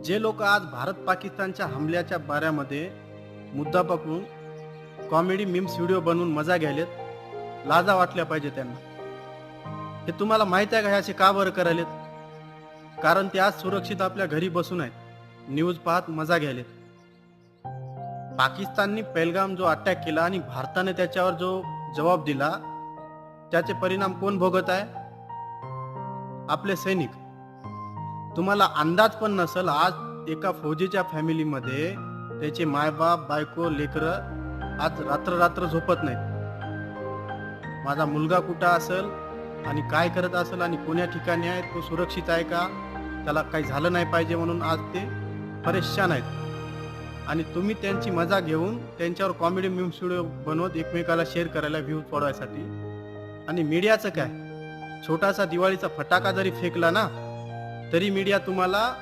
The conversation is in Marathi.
जे लोक आज भारत पाकिस्तानच्या हमल्याच्या बाऱ्यामध्ये मुद्दा पकडून कॉमेडी मीम्स व्हिडिओ बनवून मजा घ्यायलेत, लाजा वाटल्या पाहिजे त्यांना. हे तुम्हाला माहित आहे का हे असे का बरं करायलेत? कारण ते आज सुरक्षित आपल्या घरी बसून आहेत, न्यूज पाहत मजा घ्यायलेत. पाकिस्ताननी पहलगाम जो अटॅक केला आणि भारताने त्याच्यावर जो जबाब दिला, त्याचे परिणाम कोण भोगत आहे? आपले सैनिक. तुम्हाला अंदाज पण नसल, आज एका फौजीच्या फॅमिलीमध्ये त्याचे मायबाप, बायको, लेकरं आज रात्र रात्र झोपत नाहीत. माझा मुलगा कुठं असेल आणि काय करत असेल आणि कोण्या ठिकाणी आहे, तो सुरक्षित आहे का, त्याला काही झालं नाही पाहिजे म्हणून आज ते परेशान आहेत. आणि तुम्ही त्यांची मजा घेऊन त्यांच्यावर कॉमेडी मीम्स व्हिडिओ बनवत एकमेकाला शेअर करायला, व्ह्यूज पडवायसाठी. आणि मीडियाचं काय, छोटासा दिवाळीचा फटाका जरी फेकला ना, तरी मीडिया तुम्हाला